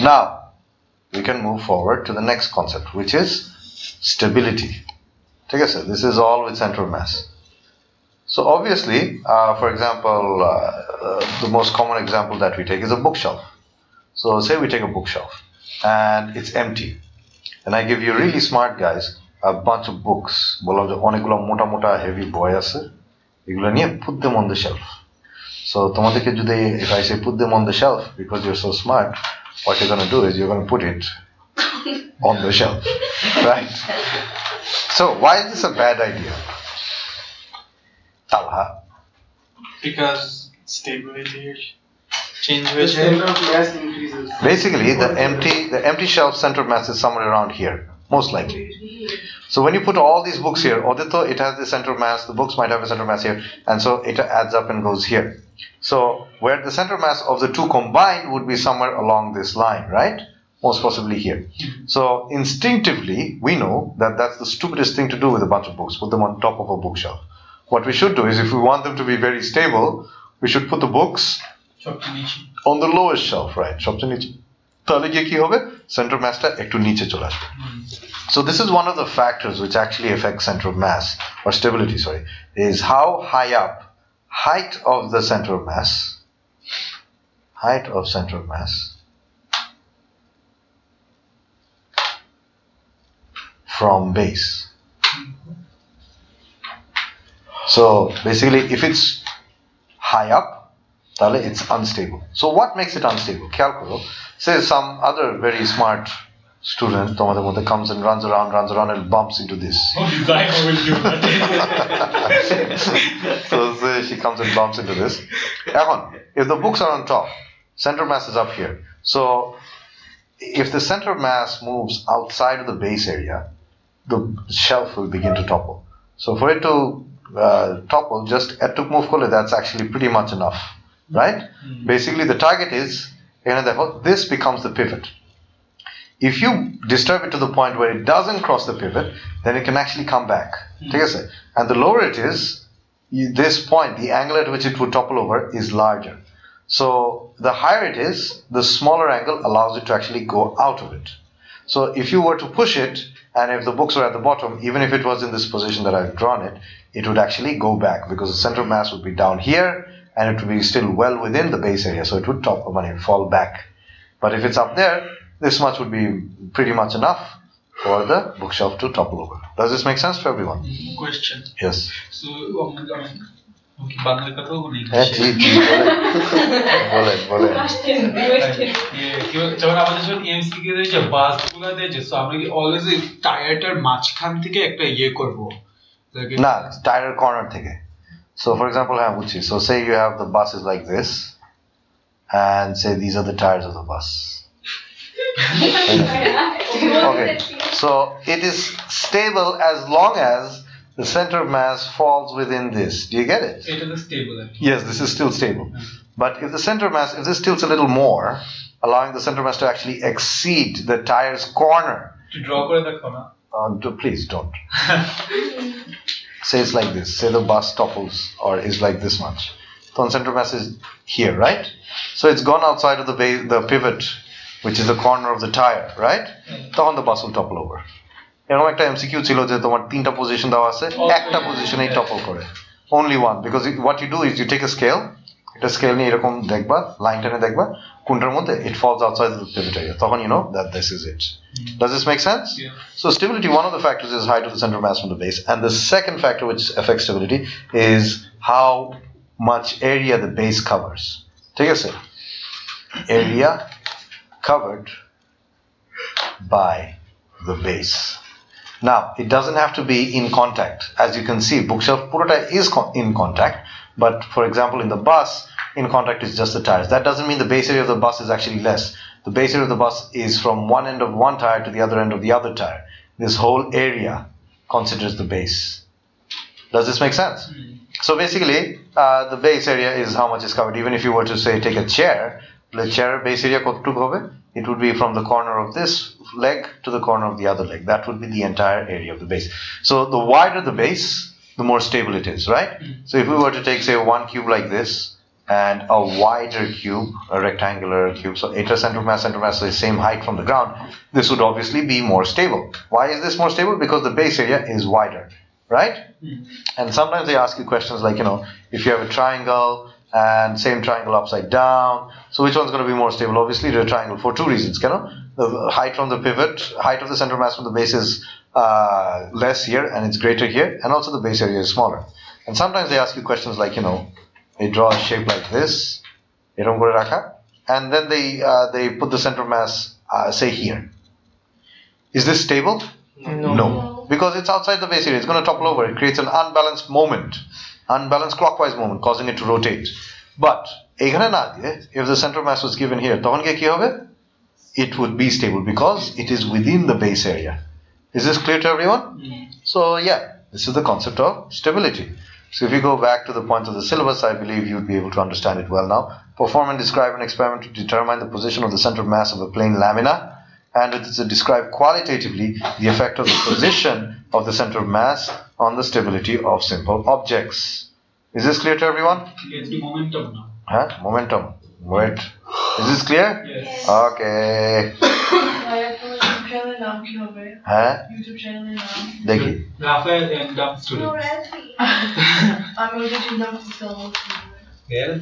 Now, we can move forward to the next concept, which is stability. Okay, so this is all with center of mass. So obviously, for example, the most common example that we take is a bookshelf. So say we take a bookshelf and it's empty, and I give you really smart guys a bunch of books. বললাম যে অনেকগুলো মোটা মোটা heavy বই আছে, এগুলো নিয়ে put them on the shelf. So তোমাদেরকে যদি if I say put them on the shelf because you're so smart, what you're going to do is you're going to put it on the shelf, right? So why is this a bad idea? Talha? Because stability change The center of mass increases. Basically, the empty shelf center of mass is somewhere around here, most likely. So when you put all these books here, Odito, it has the center of mass, the books might have a center of mass here, and so it adds up and goes here. So where the center of mass of the two combined would be somewhere along this line, right? Most possibly here. So instinctively, we know that that's the stupidest thing to do with a bunch of books, put them on top of a bookshelf. What we should do is, if we want them to be very stable, we should put the books on the lowest shelf, right? তাহলে গিয়ে কি হবে? Center of massটা একটু নিচে চলে আসবে. So this is one of the factors which actually affects center of mass, or stability, sorry, is how high up, height of the center of mass, from base. So basically, if it's high up, তাহলে it's unstable. So what makes it unstable? খেয়াল করো, say some other very smart student তোমাদের মধ্যে comes and runs around and bumps into this. Oh, you guys will do that. So say she comes and bumps into this. এখন, if the books are on top, center of mass is up here. So if the center of mass moves outside of the base area, the shelf will begin to topple. So for it to topple, just to move করলে, that's actually pretty much enough, right? Basically, the target is, this becomes the pivot. If you disturb it to the point where it doesn't cross the pivot, then it can actually come back. And the lower it is, this point, the angle at which it would topple over is larger. So the higher it is, the smaller angle allows it to actually go out of it. So if you were to push it, and if the books were at the bottom, even if it was in this position that I've drawn it, it would actually go back because the center of mass would be down here and it would be still well within the base area, so it would fall back. But if it's up there, this much would be pretty much enough for the bookshelf to topple over. Does this make sense to everyone? Question. Yes. So Bangla কথাও বলি বলেন যেমন আমাদের যখন MCQ এর যে বাসগুলো দেয়, সো আমরা কি অলওয়েজ টায়ারটার মাঝখান থেকে একটা করব না, টায়ারের কর্নার থেকে. So for example, হ্যাঁ বুঝছি. So say you have the bus is like this, and say these are the tires of the bus. Okay, so it is stable as long as the center of mass falls within this. Do you get it? It is stable. Yes, this is still stable. But if the center of mass, if this tilts a little more, allowing the center of mass to actually exceed the tire's corner. To draw করে দেখো না. Please don't. Say it's like this. Say the bus topples or is like this much. So the center of mass is here, right? So it's gone outside of the base, the pivot, which is the corner of the tire, right? তখন the bus will topple over. এরকম একটা MCQ ছিল যে তোমার তিনটা position দেওয়া আছে, একটা পজিশনেই টপল করে, only one, because what you do is you take a scale, এটা স্কেল নিয়ে এরকম দেখবা, লাইন টেনে দেখবা কোনটার মধ্যে it falls outside the pivot area, তখন you know that this is it. Does this make sense? Yeah. So stability, one of the factors is height of the center of mass from the base, and the second factor which affects stability is how much area the base covers. ঠিক আছে? Area covered by the base. Now, it doesn't have to be in contact. As you can see, bookshelf purota is in contact, but for example, in the bus, in contact is just the tires. That doesn't mean the base area of the bus is actually less. The base area of the bus is from one end of one tire to the other end of the other tire. This whole area considers the base. Does this make sense? So basically, the base area is how much is covered. Even if you were to say take a chair, the chair base area কতটুকু হবে? It would be from the corner of this leg to the corner of the other leg. That would be the entire area of the base. So the wider the base, the more stable it is, right? So if we were to take, say, one cube like this, and a wider cube, a rectangular cube. So eta center of mass is the same height from the ground. This would obviously be more stable. Why is this more stable? Because the base area is wider, right? And sometimes they ask you questions like, if you have a triangle and same triangle upside down, so which one's going to be more stable? Obviously the triangle, for two reasons. The height from the pivot, height of the center of mass from the base is less here and it's greater here, and also the base area is smaller. And sometimes they ask you questions like, they draw a shape like this, and then they put the center of mass say here. Is this stable? No, because it's outside the base area. It's going to topple over. It creates an unbalanced moment, unbalanced clockwise moment, causing it to rotate. But if the center of mass was given here, it would be stable because it is within the base area. Is this clear to everyone? So yeah, this is the concept of stability. So if you go back to the point of the syllabus, I believe you'd be able to understand it well now. Perform and describe an experiment to determine the position of the center of mass of a plane lamina, and it is to describe qualitatively the effect of the position of the center of mass on the stability of simple objects. Is this clear to everyone? It's the momentum now. Momentum. Wait. Is this clear? Yes. Okay. YouTube channel নাম কি হবে? YouTube channel নাম দেখি। Raphael and Dumb Students. আমি ওটা চিন্তা করতেছি। Well,